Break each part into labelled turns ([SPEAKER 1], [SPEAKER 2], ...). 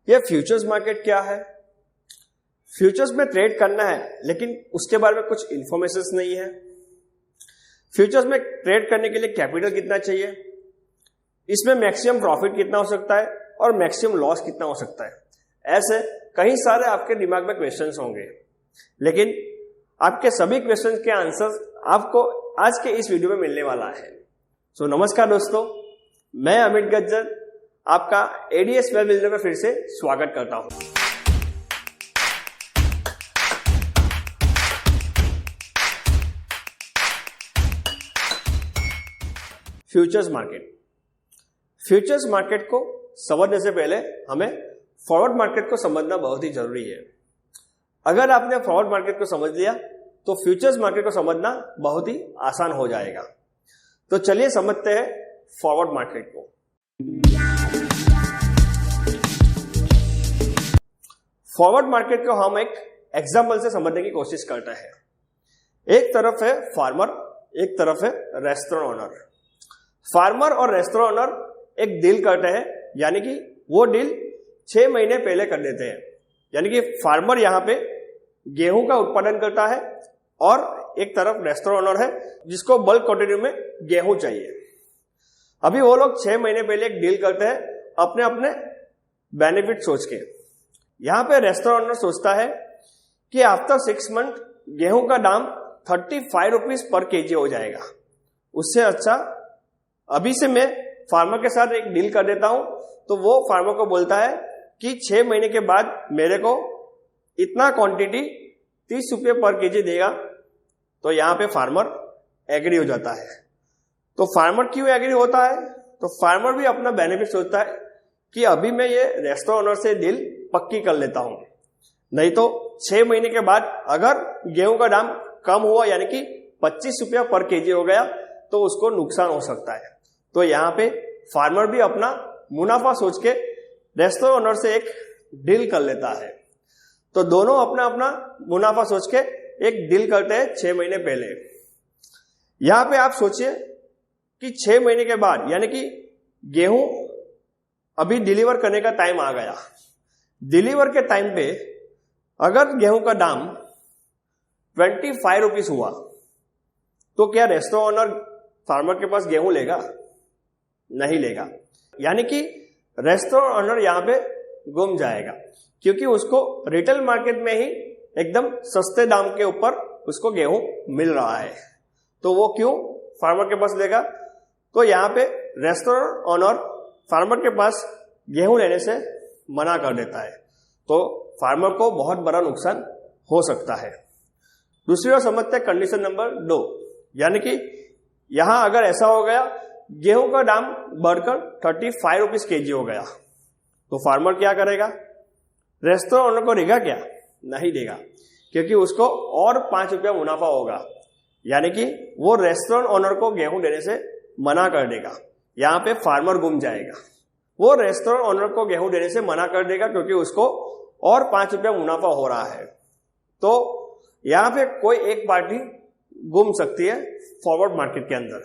[SPEAKER 1] ये futures market क्या है? फ्यूचर्स में ट्रेड करना है लेकिन उसके बारे में कुछ इंफॉर्मेशन नहीं है। फ्यूचर्स में ट्रेड करने के लिए कैपिटल कितना चाहिए, इसमें मैक्सिमम प्रॉफिट कितना हो सकता है और मैक्सिमम लॉस कितना हो सकता है, ऐसे कई सारे आपके दिमाग में क्वेश्चंस होंगे। लेकिन आपके सभी क्वेश्चंस के आंसर्स आपको आज के इस वीडियो में मिलने वाला है। सो नमस्कार दोस्तों, मैं अमित गज्जर आपका एडीएस वेब बिल्डर में फिर से स्वागत करता हूं। फ्यूचर्स मार्केट को समझने से पहले हमें फॉरवर्ड मार्केट को समझना बहुत ही जरूरी है। अगर आपने फॉरवर्ड मार्केट को समझ लिया तो फ्यूचर्स मार्केट को समझना बहुत ही आसान हो जाएगा। तो चलिए समझते हैं फॉरवर्ड मार्केट को। फॉरवर्ड मार्केट को हम एक एग्जांपल से समझने की कोशिश करते हैं। एक तरफ है फार्मर, एक तरफ है रेस्टोरेंट ओनर। फार्मर और रेस्टोरेंट ओनर एक डील करते हैं, यानी कि वो डील 6 महीने पहले कर देते हैं। यानी कि फार्मर यहां पे गेहूं का उत्पादन करता है और एक तरफ रेस्टोरेंट ओनर है जिसको बल्क क्वांटिटी में गेहूं चाहिए। अभी वो लोग 6 महीने पहले एक डील करते हैं अपने अपने बेनिफिट सोच के। यहां पे रेस्टोरेंट ओनर सोचता है कि आफ्टर 6 मंथ गेहूं का दाम 35 रुपीज पर केजी हो जाएगा। उससे अच्छा अभी से मैं फार्मर के साथ एक डील कर देता हूं। तो वो फार्मर को बोलता है कि 6 महीने के बाद मेरे को इतना क्वांटिटी 30 रुपये पर केजी देगा। तो यहां पे फार्मर एग्री हो जाता है। तो फार्मर क्यों एग्री होता है? तो फार्मर भी अपना बेनिफिट सोचता है कि अभी मैं ये रेस्टोरेंट ओनर से डील पक्की कर लेता हूं, नहीं तो 6 महीने के बाद अगर गेहूं का दाम कम हुआ यानी कि 25 रुपया पर केजी हो गया तो उसको नुकसान हो सकता है। तो यहां पे फार्मर भी अपना मुनाफा सोच के रेस्टोरेंट ओनर से एक डील कर लेता है। तो दोनों अपना अपना मुनाफा सोच के एक डील करते हैं 6 महीने पहले। यहां पे आप सोचिए कि 6 महीने के बाद यानी कि गेहूं अभी डिलीवर करने का टाइम आ गया। डिलीवर के टाइम पे अगर गेहूं का दाम 25 रुपीज हुआ तो क्या रेस्टोरेंट ओनर फार्मर के पास गेहूं लेगा? नहीं लेगा। यानी कि रेस्टोरेंट ओनर यहां पे गुम जाएगा, क्योंकि उसको रिटेल मार्केट में ही एकदम सस्ते दाम के ऊपर उसको गेहूं मिल रहा है। तो वो क्यों फार्मर के पास लेगा? तो यहां पे रेस्टोरेंट ओनर फार्मर के पास गेहूं लेने से मना कर देता है। तो फार्मर को बहुत बड़ा नुकसान हो सकता है। दूसरी ओर समझते हैं कंडीशन नंबर 2, यानी कि यहां अगर ऐसा हो गया गेहूं का दाम बढ़कर 35 रुपीज केजी हो गया तो फार्मर क्या करेगा? रेस्टोरेंट ओनर को देगा क्या? नहीं देगा, क्योंकि उसको और 5 रुपया मुनाफा होगा। यानी कि वो रेस्टोरेंट ओनर को गेहूं देने से मना कर देगा। यहां पे फार्मर गुम जाएगा। वो रेस्टोरेंट ओनर को गेहूं देने से मना कर देगा क्योंकि उसको और 5 रुपया मुनाफा हो रहा है। तो यहां पे कोई एक पार्टी गुम सकती है फॉरवर्ड मार्केट के अंदर,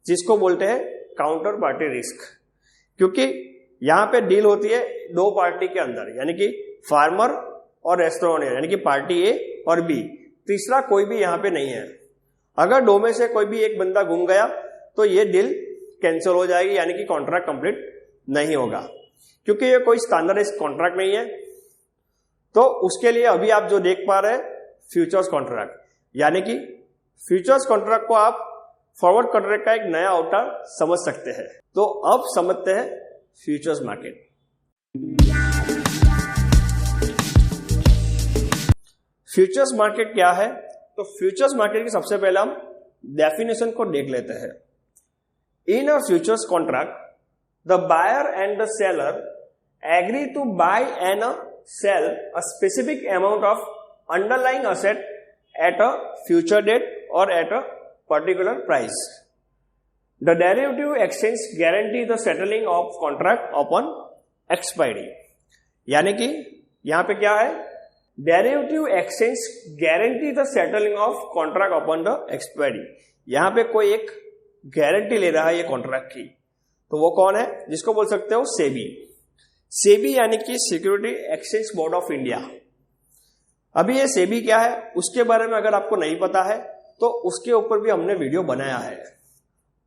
[SPEAKER 1] जिसको बोलते हैं काउंटर पार्टी रिस्क। क्योंकि यहां पे डील होती है 2 पार्टी के अंदर, यानी कि फार्मर और रेस्टोरेंट ओनर, यानी कि पार्टी ए और बी। तीसरा कोई भी यहां पे नहीं है। अगर 2 में से कोई भी एक बंदा गुम गया तो ये डील कैंसिल हो जाएगी, यानी कि कॉन्ट्रैक्ट कंप्लीट नहीं होगा, क्योंकि ये कोई स्टैंडर्डाइज्ड कॉन्ट्रैक्ट नहीं है। तो उसके लिए अभी आप जो देख पा रहे हैं फ्यूचर्स कॉन्ट्रैक्ट, यानी कि फ्यूचर्स कॉन्ट्रैक्ट को आप फॉरवर्ड कॉन्ट्रैक्ट का एक नया अवतार समझ सकते हैं। तो अब समझते हैं फ्यूचर्स मार्केट। फ्यूचर्स मार्केट क्या है? तो फ्यूचर्स मार्केट की सबसे पहले हम डेफिनेशन को देख लेते हैं। In a futures contract the buyer and the seller agree to buy and sell a specific amount of underlying asset at a future date or at a particular price. The derivative exchange guarantee the settling of contract upon expiry. यानी कि यहां पे क्या है? Derivative exchange guarantee the settling of contract upon the expiry. यहां पे कोई एक गारंटी ले रहा है ये कॉन्ट्रैक्ट की। तो वो कौन है? जिसको बोल सकते हो सेबी। सेबी यानी कि security exchange board of India. अभी ये सेबी क्या है उसके बारे में अगर आपको नहीं पता है तो उसके ऊपर भी हमने वीडियो बनाया है।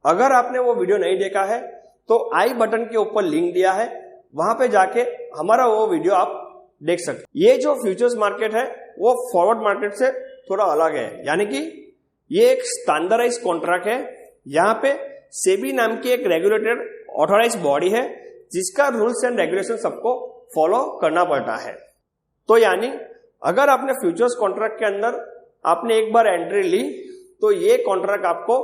[SPEAKER 1] अगर आपने वो वीडियो नहीं देखा है तो आई बटन के ऊपर लिंक दिया है, वहां पे जाके हमारा वो वीडियो आप देख सकते। ये जो फ्यूचर्स मार्केट है वो फॉरवर्ड मार्केट से थोड़ा अलग है, यानी कि ये एक स्टैंडर्डाइज कॉन्ट्रैक्ट है। यहाँ पे सेबी नाम की एक रेगुलेटेड ऑथोराइज बॉडी है जिसका रूल्स एंड रेगुलेशन सबको फॉलो करना पड़ता है। तो यानी अगर आपने फ्यूचर्स कॉन्ट्रैक्ट के अंदर आपने एक बार एंट्री ली तो ये कॉन्ट्रैक्ट आपको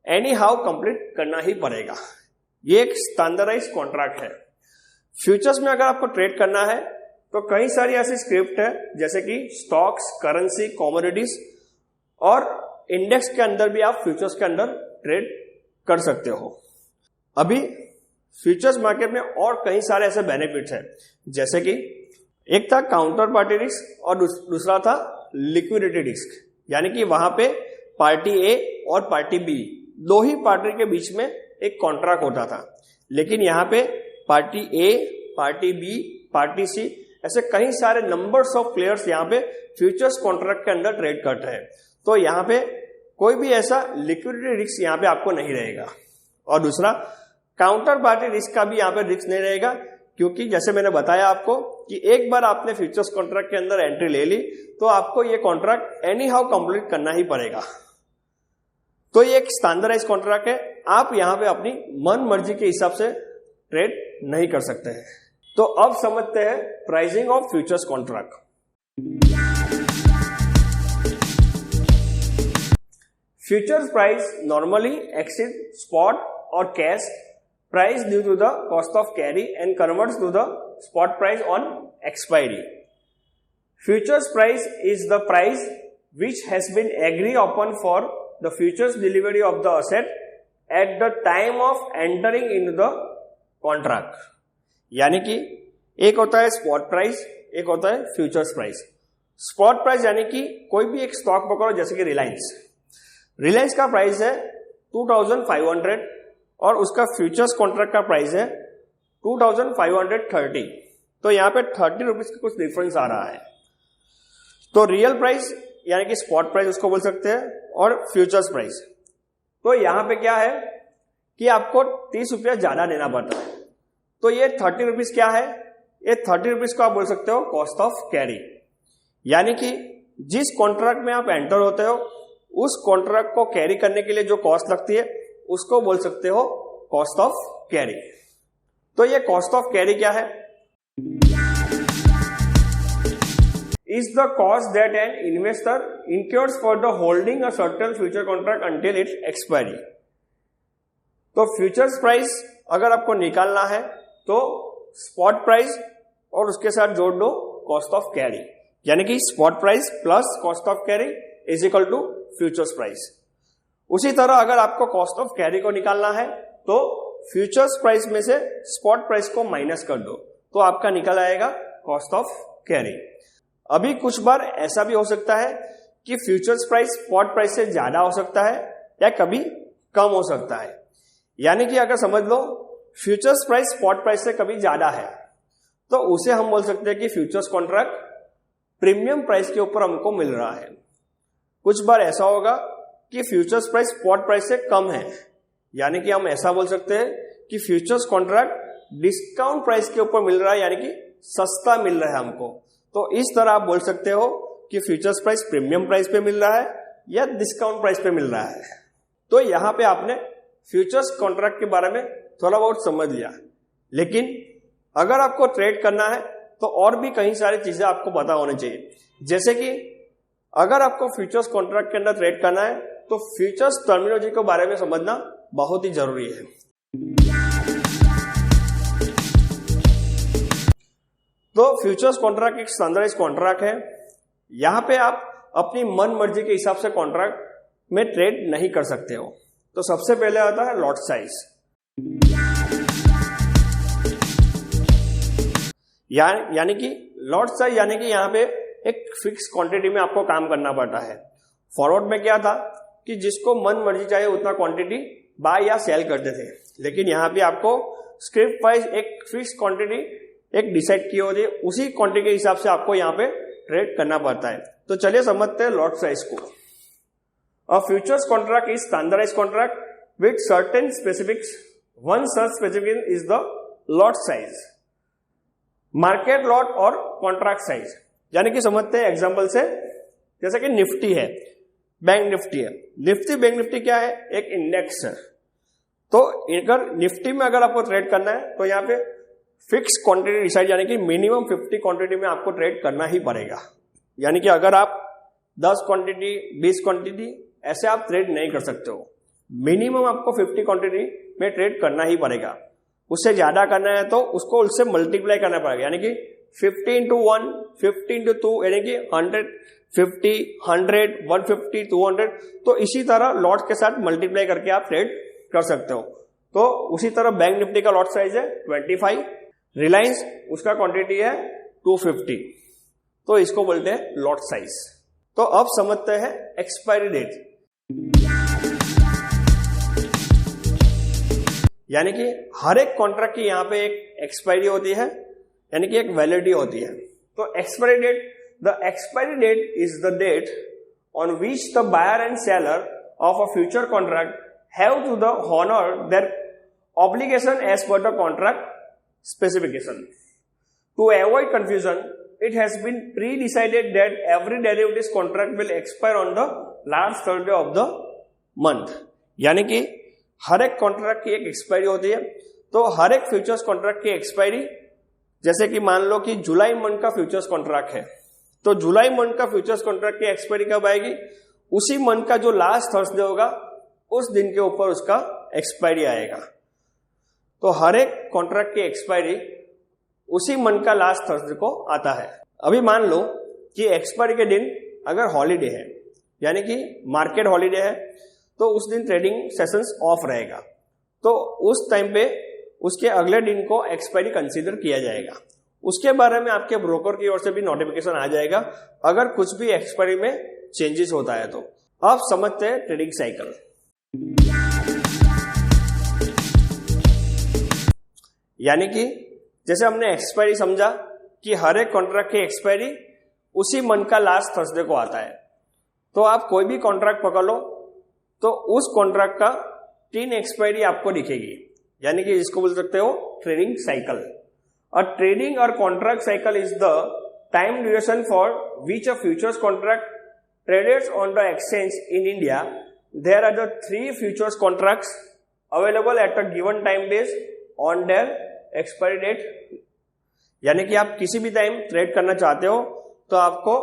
[SPEAKER 1] एनी हाउ कंप्लीट करना ही पड़ेगा। ये एक स्टैंडर्डाइज कॉन्ट्रैक्ट है। फ्यूचर्स में अगर आपको ट्रेड करना है तो कई सारी ऐसी स्क्रिप्ट है जैसे कि स्टॉक्स, करेंसी, कमोडिटीज और इंडेक्स के अंदर भी आप फ्यूचर्स के अंदर ट्रेड कर सकते हो। अभी फ्यूचर्स मार्केट में और कई सारे ऐसे बेनिफिट्स हैं, जैसे कि एक था काउंटर पार्टी रिस्क और दूसरा था लिक्विडिटी रिस्क, यानी कि वहां पे पार्टी ए और पार्टी बी दो ही पार्टी के बीच में एक कॉन्ट्रैक्ट होता था, लेकिन यहाँ पे पार्टी ए, पार्टी बी, पार्टी सी ऐसे कई सारे नंबर्स ऑफ प्लेयर्स यहाँ पे फ्यूचर्स कॉन्ट्रैक्ट के अंदर ट्रेड करते हैं। तो यहाँ पे कोई भी ऐसा लिक्विडिटी रिस्क यहाँ पे आपको नहीं रहेगा। और दूसरा काउंटर पार्टी रिस्क का भी यहाँ पे रिस्क नहीं रहेगा, क्योंकि जैसे मैंने बताया आपको कि एक बार आपने फ्यूचर्स कॉन्ट्रैक्ट के अंदर एंट्री ले ली तो आपको ये कॉन्ट्रैक्ट एनी हाउ कंप्लीट करना ही पड़ेगा। तो ये एक स्टैंडर्डाइज कॉन्ट्रैक्ट है, आप यहाँ पे अपनी मन मर्जी के हिसाब से ट्रेड नहीं कर सकते हैं। तो अब समझते हैं pricing of futures contract. Futures price normally exceed spot और cash price due to the cost of carry and converts to the spot price on expiry. Futures price is the price which has been agreed upon for the futures delivery of the asset at the time of entering into the contract. यानी कि एक होता है spot price, एक होता है futures price. Spot price यानी कि कोई भी एक स्टॉक पकड़ो, जैसे कि रिलायंस का प्राइस है 2500 और उसका फ्यूचर्स कॉन्ट्रैक्ट का प्राइस है 2530। तो यहाँ पे 30 रुपीज का कुछ डिफरेंस आ रहा है। तो रियल प्राइस यानी कि स्पॉट प्राइस उसको बोल सकते हैं, और फ्यूचर्स प्राइस। तो यहाँ पे क्या है कि आपको 30 रुपया ज्यादा देना पड़ता है। तो ये 30 रुपीज क्या है, ये 30 रुपीज को आप बोल सकते हो कॉस्ट ऑफ कैरी, यानी कि जिस कॉन्ट्रैक्ट में आप एंटर होते हो उस कॉन्ट्रैक्ट को कैरी करने के लिए जो कॉस्ट लगती है उसको बोल सकते हो कॉस्ट ऑफ कैरी। तो ये कॉस्ट ऑफ कैरी क्या है? Is the cost that an investor incurs for the holding a certain future contract until it's expiry. तो फ्यूचर्स प्राइस अगर आपको निकालना है तो स्पॉट प्राइस और उसके साथ जोड़ दो कॉस्ट ऑफ कैरी, यानी कि spot price plus cost of carry is equal to futures price. उसी तरह अगर आपको कॉस्ट ऑफ कैरी को निकालना है तो फ्यूचर्स प्राइस में से स्पॉट प्राइस को माइनस कर दो तो आपका निकल आएगा कॉस्ट ऑफ कैरी। अभी कुछ बार ऐसा भी हो सकता है कि फ्यूचर्स प्राइस स्पॉट प्राइस से ज्यादा हो सकता है या कभी कम हो सकता है, यानी कि अगर समझ लो फ्यूचर्स प्राइस स्पॉट प्राइस से कभी ज्यादा है तो उसे हम बोल सकते हैं कि फ्यूचर्स कॉन्ट्रैक्ट प्रीमियम प्राइस के ऊपर हमको मिल रहा है। कुछ बार ऐसा होगा कि फ्यूचर्स प्राइस स्पॉट प्राइस से कम है, यानी कि हम ऐसा बोल सकते हैं कि फ्यूचर्स कॉन्ट्रैक्ट डिस्काउंट प्राइस के ऊपर मिल रहा है, यानी कि सस्ता मिल रहा है हमको। तो इस तरह आप बोल सकते हो कि फ्यूचर्स प्राइस प्रीमियम प्राइस पे मिल रहा है या डिस्काउंट प्राइस पे मिल रहा है। तो यहां पे आपने फ्यूचर्स कॉन्ट्रैक्ट के बारे में थोड़ा बहुत समझ लिया, लेकिन अगर आपको ट्रेड करना है तो और भी कई सारी चीजें आपको पता होनी चाहिए। जैसे कि अगर आपको फ्यूचर्स कॉन्ट्रैक्ट के अंदर ट्रेड करना है तो फ्यूचर्स टर्मिनोलॉजी के बारे में समझना बहुत ही जरूरी है। तो फ्यूचर्स कॉन्ट्रैक्ट एक स्टैंडर्डाइज कॉन्ट्रैक्ट है। यहां पे आप अपनी मन मर्जी के हिसाब से कॉन्ट्रैक्ट में ट्रेड नहीं कर सकते हो। तो सबसे पहले आता है लॉट साइज, यानी कि लॉट साइज यानी कि यहां पे एक फिक्स क्वांटिटी में आपको काम करना पड़ता है। फॉरवर्ड में क्या था कि जिसको मन मर्जी चाहिए उतना क्वांटिटी बाय या सेल करते थे, लेकिन यहां पे आपको स्क्रिप्ट वाइज एक फिक्स क्वांटिटी एक डिसाइड की होती है, उसी क्वांटिटी के हिसाब से आपको यहाँ पे ट्रेड करना पड़ता है। तो चलिए समझते हैं लॉट साइज को। A futures contract is standardized contract with certain specifics. One such specific is the lot size, market lot और कॉन्ट्रैक्ट साइज। यानी कि समझते हैं एग्जांपल से, जैसे कि निफ्टी है, बैंक निफ्टी है। निफ्टी बैंक निफ्टी क्या है? एक इंडेक्स है। तो अगर निफ्टी में अगर आपको ट्रेड करना है तो यहाँ पे फिक्स क्वांटिटी डिसाइड, यानी कि मिनिमम 50 क्वांटिटी में आपको ट्रेड करना ही पड़ेगा। यानी कि अगर आप 10 क्वांटिटी 20 क्वांटिटी ऐसे आप ट्रेड नहीं कर सकते हो, मिनिमम आपको 50 क्वांटिटी में ट्रेड करना ही पड़ेगा। उससे ज्यादा करना है तो उसको उससे मल्टीप्लाई करना पड़ेगा, यानी कि 50 into 1, 50 into 2, यानी कि 150, 100, 150, 200। तो इसी तरह लॉट के साथ मल्टीप्लाई करके आप ट्रेड कर सकते हो। तो उसी तरह बैंक निफ्टी का लॉट साइज है 25, रिलायंस उसका क्वांटिटी है 250, तो इसको बोलते हैं लॉट साइज। तो अब समझते हैं एक्सपायरी डेट, यानी कि हर एक कॉन्ट्रैक्ट की यहां पे एक एक्सपायरी होती है, यानी कि एक वैलिडिटी होती है। तो expiry date, the expiry date is the date on which the buyer and seller of a future contract have to the honor their obligation as per the contract specification. To avoid confusion, it has been pre-decided that every derivatives contract will expire on the last Thursday of the month. यानी कि हर एक contract की एक expiry होती है। तो हर एक futures contract की एक्सपायरी, जैसे कि मान लो कि जुलाई मंथ का फ्यूचर्स कॉन्ट्रैक्ट है, तो जुलाई मंथ का फ्यूचर्स कॉन्ट्रैक्ट की एक्सपायरी कब आएगी? उसी मंथ का जो लास्ट थर्सडे होगा उस दिन के ऊपर उसका एक्सपायरी आएगा। तो हर एक कॉन्ट्रैक्ट की एक्सपायरी उसी मंथ का लास्ट थर्सडे को आता है। अभी मान लो कि एक्सपायरी के दिन अगर हॉलीडे है, यानी कि मार्केट हॉलीडे है, तो उस दिन ट्रेडिंग सेशंस ऑफ रहेगा। तो उस टाइम पे उसके अगले दिन को एक्सपायरी कंसीडर किया जाएगा। उसके बारे में आपके ब्रोकर की ओर से भी नोटिफिकेशन आ जाएगा अगर कुछ भी एक्सपायरी में चेंजेस होता है तो। अब समझते हैं ट्रेडिंग साइकिल। यानी कि जैसे हमने एक्सपायरी समझा कि हर एक कॉन्ट्रैक्ट की एक्सपायरी उसी मंथ का लास्ट थर्सडे को आता है। तो आप कोई भी कॉन्ट्रैक्ट पकड़ लो तो उस कॉन्ट्रैक्ट का 3 एक्सपायरी आपको दिखेगी, यानी कि इसको बोल सकते हो ट्रेडिंग साइकिल। अ ट्रेडिंग और contract cycle is the time duration for which a futures contract traded on the exchange in India. There are the 3 futures contracts available at a given time based on their expiry date. यानी कि आप किसी भी time trade करना चाहते हो तो आपको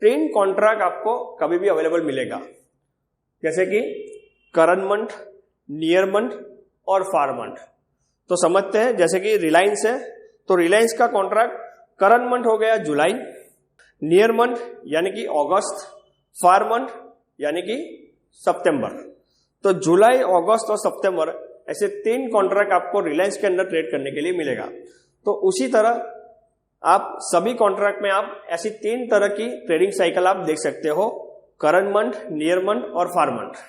[SPEAKER 1] 3 कॉन्ट्रैक्ट आपको कभी भी अवेलेबल मिलेगा, जैसे कि करंट मंथ, नियर मंथ और फार मंथ। तो समझते हैं, जैसे कि रिलायंस है तो रिलायंस का कॉन्ट्रैक्ट करंट मंथ हो गया जुलाई, नियर मंथ यानी कि अगस्त, फार मंथ यानी कि सितंबर। तो जुलाई, अगस्त और सितंबर ऐसे 3 कॉन्ट्रैक्ट आपको रिलायंस के अंदर ट्रेड करने के लिए मिलेगा। तो उसी तरह आप सभी कॉन्ट्रैक्ट में आप ऐसी 3 तरह की ट्रेडिंग साइकिल आप देख सकते हो, करंट मंथ, नियर मंथ और फार मंथ।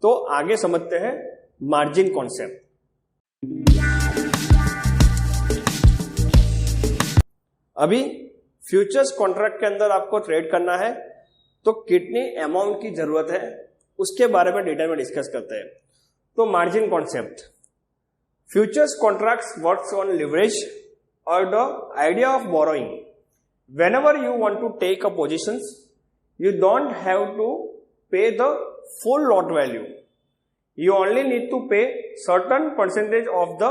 [SPEAKER 1] तो आगे समझते हैं मार्जिन कॉन्सेप्ट। अभी फ्यूचर्स कॉन्ट्रैक्ट के अंदर आपको ट्रेड करना है तो कितनी अमाउंट की जरूरत है उसके बारे में डिटेल में डिस्कस करते हैं। तो margin concept, futures contracts works on leverage और the idea of borrowing. Whenever you want to take a positions, you don't have to pay the full lot value. You only need to pay certain percentage of the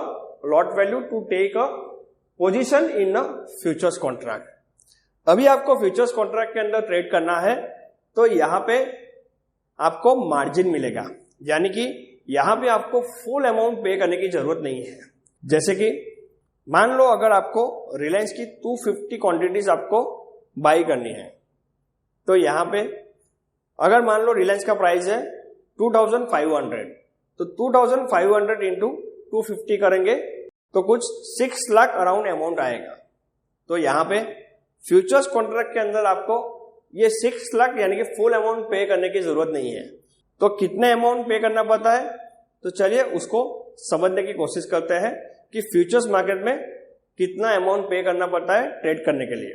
[SPEAKER 1] lot value to take a position in a futures contract. अभी आपको futures contract के अंदर trade करना है तो यहां पे आपको मार्जिन मिलेगा, यानी कि यहां पे आपको फुल अमाउंट पे करने की जरूरत नहीं है। जैसे कि मान लो अगर आपको रिलायंस की 250 क्वांटिटीज आपको बाई करनी है, तो यहां पे अगर मान लो रिलायंस का प्राइस है 2500, तो 2500 इंटू 250 करेंगे तो कुछ 6 लाख अराउंड अमाउंट आएगा। तो यहां पे फ्यूचर्स कॉन्ट्रैक्ट के अंदर आपको ये 6 लाख यानी कि फुल अमाउंट पे करने की जरूरत नहीं है। तो कितने अमाउंट पे करना पड़ता है, तो चलिए उसको समझने की कोशिश करते हैं कि फ्यूचर्स मार्केट में कितना अमाउंट पे करना पड़ता है ट्रेड करने के लिए।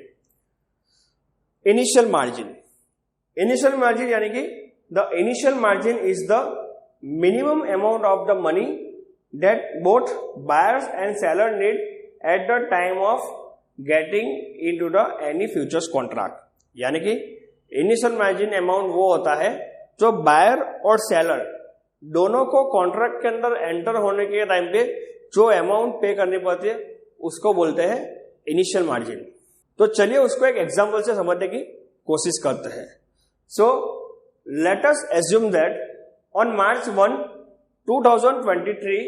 [SPEAKER 1] इनिशियल मार्जिन, इनिशियल मार्जिन यानी कि the initial margin is the minimum amount of the money that both buyers and seller need at the time of getting into the any futures contract. यानी कि initial margin amount वो होता है जो buyer और seller दोनों को contract के अंदर एंटर होने के टाइम पे जो अमाउंट पे करनी पड़ती है उसको बोलते हैं इनिशियल मार्जिन। तो चलिए उसको एक एग्जांपल से समझने की कोशिश करते हैं। So let us assume that on March 1, 2023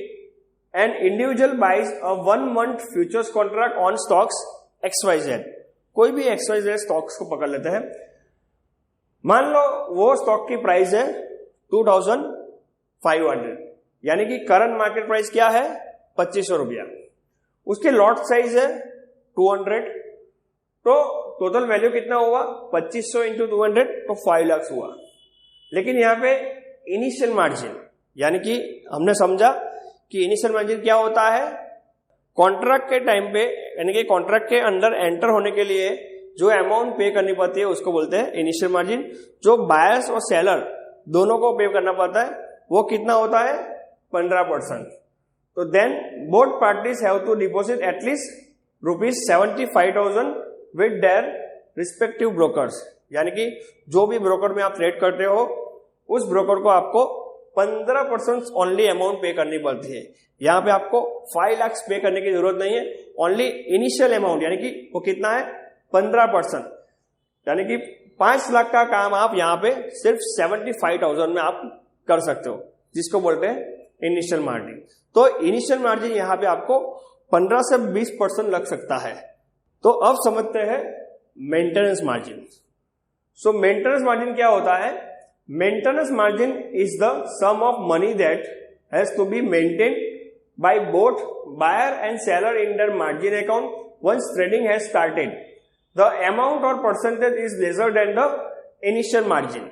[SPEAKER 1] an individual buys a 1 month futures contract on stocks XYZ। कोई भी XYZ स्टॉक्स को पकड़ लेते हैं। मान लो वो स्टॉक की प्राइस है 2500, यानी कि करंट मार्केट प्राइस क्या है 2500 रुपया। उसके लॉट साइज है 200, तो टोटल वैल्यू कितना हुआ 2500 इंटू 200 तो 5 लाख हुआ। लेकिन यहां पे इनिशियल मार्जिन यानी कि हमने समझा कि इनिशियल मार्जिन क्या होता है, कॉन्ट्रैक्ट के टाइम पे यानी कि कॉन्ट्रैक्ट के अंदर एंटर होने के लिए जो अमाउंट पे करनी पड़ती है उसको बोलते हैं इनिशियल मार्जिन। जो बायर्स और सेलर दोनों को पे करना पड़ता है वो कितना होता है 15%। तो then both parties have to deposit at least ₹75,000 with their respective brokers. यानी कि जो भी ब्रोकर में आप ट्रेड करते हो उस ब्रोकर को आपको 15% ओनली अमाउंट पे करनी पड़ती है। यहां पे आपको 5 लाख पे करने की जरूरत नहीं है, ओनली इनिशियल अमाउंट यानी कि वो कितना है 15%, यानी कि 5 लाख का काम आप यहां पे सिर्फ 75,000 में आप कर सकते हो, जिसको बोलते हैं इनिशियल मार्जिन। तो इनिशियल मार्जिन यहां पे आपको 15 से 20% लग सकता है। तो अब समझते हैं maintenance margin. So maintenance margin क्या होता है? Maintenance margin is the sum of money that has to be maintained by both buyer and seller in their margin account once trading has started. The amount और percentage is lesser than the initial margin.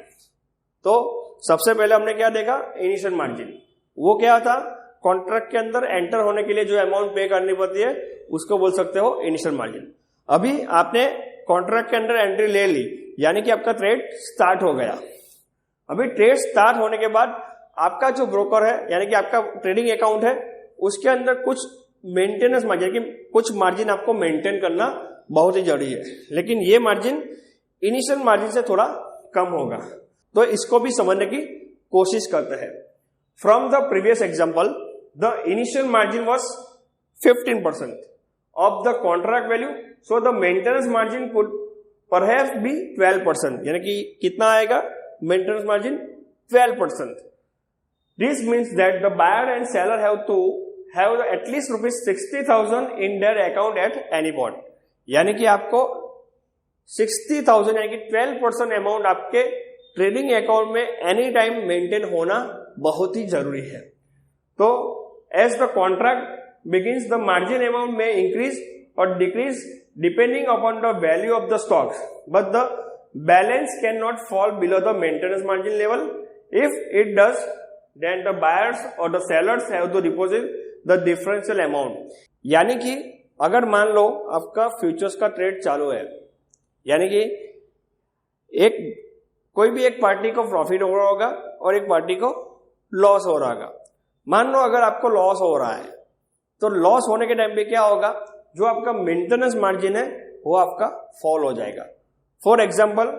[SPEAKER 1] तो सबसे पहले हमने क्या देखा, initial margin. वो क्या था, कॉन्ट्रैक्ट के अंदर एंटर होने के लिए जो अमाउंट पे करनी पड़ती है उसको बोल सकते हो इनिशियल मार्जिन। अभी आपने कॉन्ट्रैक्ट के अंदर एंट्री ले ली, यानी कि आपका ट्रेड स्टार्ट हो गया। अभी ट्रेड स्टार्ट होने के बाद आपका जो ब्रोकर है यानी कि आपका ट्रेडिंग अकाउंट है उसके अंदर कुछ मेंटेनेंस मार्जिन की कुछ मार्जिन आपको मेंटेन करना बहुत ही जरूरी है, लेकिन ये मार्जिन इनिशियल मार्जिन से थोड़ा कम होगा। तो इसको भी समझने की कोशिश करते हैं। From the previous example the initial margin was 15% of the contract value, so the maintenance margin could perhaps be 12%, यानी कि कितना आएगा maintenance margin 12%। This means that the buyer and seller have to have at least ₹60,000 in their account at any point, यानी कि आपको 60,000 यानी कि 12% amount आपके ट्रेडिंग अकाउंट में एनी टाइम मेंटेन होना बहुत ही जरूरी है। तो as the contract begins the margin amount में इंक्रीज और decrease depending upon the value of the stocks, but the balance can not fall below the maintenance margin level. If it does then the buyers और the sellers have to deposit the differential amount. यानी कि अगर मान लो आपका futures का trade चालू है, यानी कि कोई भी एक पार्टी को प्रॉफिट हो रहा होगा और एक पार्टी को लॉस हो रहा होगा। मान लो अगर आपको लॉस हो रहा है तो लॉस होने के टाइम पे क्या होगा, जो आपका मेंटेनेंस मार्जिन है वो आपका फॉल हो जाएगा। फॉर एग्जाम्पल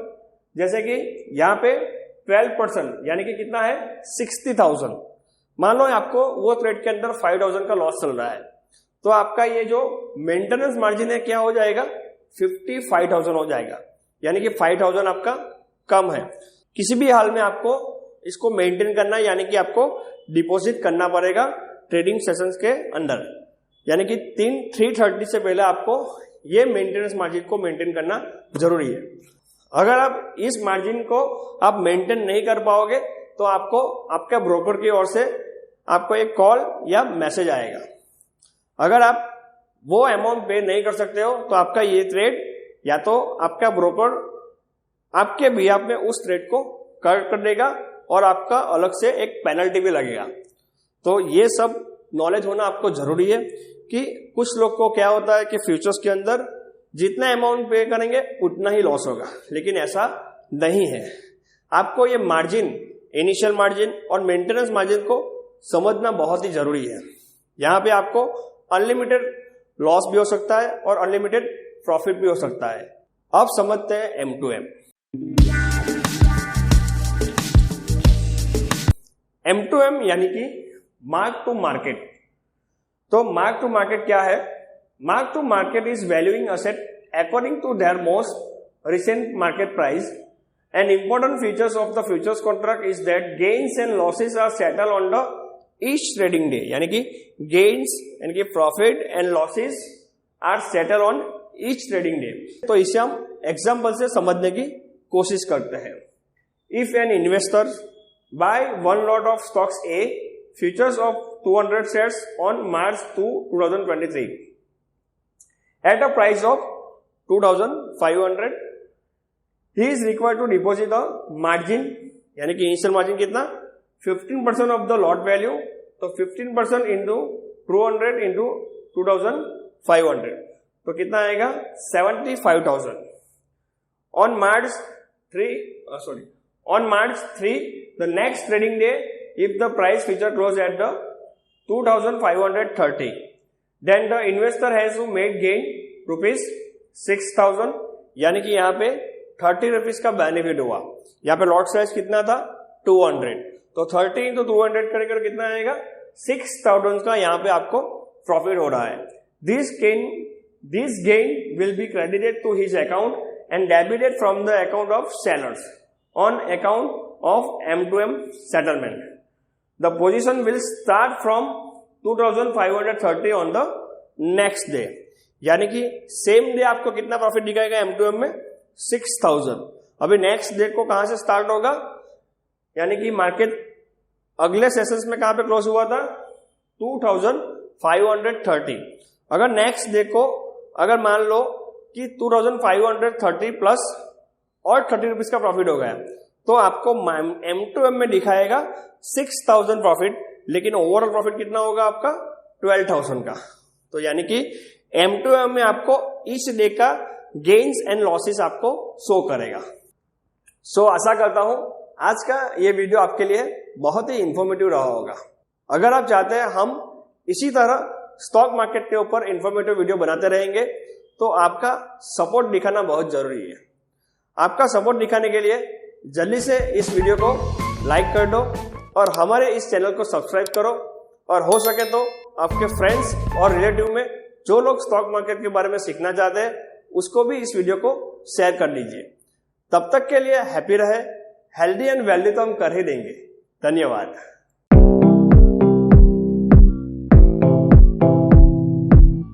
[SPEAKER 1] जैसे कि यहां पे 12% यानी कि कितना है 60,000, मान लो आपको वो ट्रेड के अंदर 5,000 का लॉस चल रहा है, तो आपका ये जो मेंटेनेंस मार्जिन है क्या हो जाएगा 55,000 हो जाएगा, यानी कि 5,000 आपका कम है। किसी भी हाल में आपको इसको मेंटेन करना, यानी कि आपको डिपॉजिट करना पड़ेगा ट्रेडिंग सेशंस के अंदर, यानी कि 3:30 से पहले आपको ये मेंटेनेंस मार्जिन को मेंटेन करना जरूरी है। अगर आप इस मार्जिन को आप मेंटेन नहीं कर पाओगे तो आपको आपके ब्रोकर की ओर से आपको एक कॉल या मैसेज आएगा। अगर आप वो अमाउंट पे नहीं कर सकते हो तो आपका ये ट्रेड या तो आपका ब्रोकर आपके बिहाफ में उस ट्रेड को कर देगा और आपका अलग से एक पेनल्टी भी लगेगा। तो ये सब नॉलेज होना आपको जरूरी है, कि कुछ लोग को क्या होता है कि फ्यूचर्स के अंदर जितना अमाउंट पे करेंगे उतना ही लॉस होगा, लेकिन ऐसा नहीं है। आपको ये मार्जिन, इनिशियल मार्जिन और मेंटेनेंस मार्जिन को समझना बहुत ही जरूरी है। यहां पे आपको अनलिमिटेड लॉस भी हो सकता है और अनलिमिटेड प्रॉफिट भी हो सकता है। अब समझते हैं M2M। M2M यानी कि मार्क टू मार्केट। तो मार्क टू मार्केट क्या है? Mark to market is valuing asset according to their most recent market price. An important features of the futures contract is that gains and losses are settled on the each trading day। यानी कि gains यानी कि profit and losses are settled on each trading day। तो इसे हम example से समझने की कोशिश करते हैं। If an investor buy one lot of stocks A, futures of 200 shares on March 2, 2023 at a price of 2,500, he is required to deposit a margin, यानी कि इनिशियल मार्जिन कितना? 15% ऑफ द लॉट वैल्यू। तो 15% into 200 into 2,500 तो कितना आएगा? 75,000। On March 3 the next trading day, if the price future close at the 2,530, then the investor has to make gain ₹6,000, यानी कि यहाँ पे 30 रुपीज का बेनिफिट हुआ। यहाँ पे लॉट साइज कितना था? 200। तो 30 इंटू 200 करेंगे कितना आएगा? 6,000 का यहाँ पे आपको प्रॉफिट हो रहा है। This gain will be credited to his account and debited from the account of sellers on account of M2M settlement. The position will start from 2,530 on the next day, यानी कि सेम डे आपको कितना profit दिखाएगा M2M में? 6,000। अभी next day को कहां से स्टार्ट होगा? यानी कि मार्केट अगले सेशंस में कहां पे क्लोज हुआ था? 2,530। अगर नेक्स्ट डे को अगर मान लो कि 2,530 प्लस और 30 रुपीज का प्रॉफिट हो गया, तो आपको M2M में दिखाएगा 6,000 प्रॉफिट, लेकिन ओवरऑल प्रॉफिट कितना होगा आपका? 12,000 का। तो यानी कि M2M में आपको इस डे का गेन्स एंड लॉसेस आपको शो करेगा। आशा करता हूं आज का ये वीडियो आपके लिए बहुत ही इंफॉर्मेटिव रहा होगा। अगर आप चाहते हैं हम इसी तरह स्टॉक मार्केट के ऊपर इंफॉर्मेटिव वीडियो बनाते रहेंगे, तो आपका सपोर्ट दिखाना बहुत जरूरी है। आपका सपोर्ट दिखाने के लिए जल्दी से इस वीडियो को लाइक कर दो और हमारे इस चैनल को सब्सक्राइब करो, और हो सके तो आपके फ्रेंड्स और रिलेटिव में जो लोग स्टॉक मार्केट के बारे में सीखना चाहते हैं उसको भी इस वीडियो को शेयर कर दीजिए। तब तक के लिए हैप्पी रहे, हेल्दी एंड वेल्दी तो हम कर ही देंगे। धन्यवाद।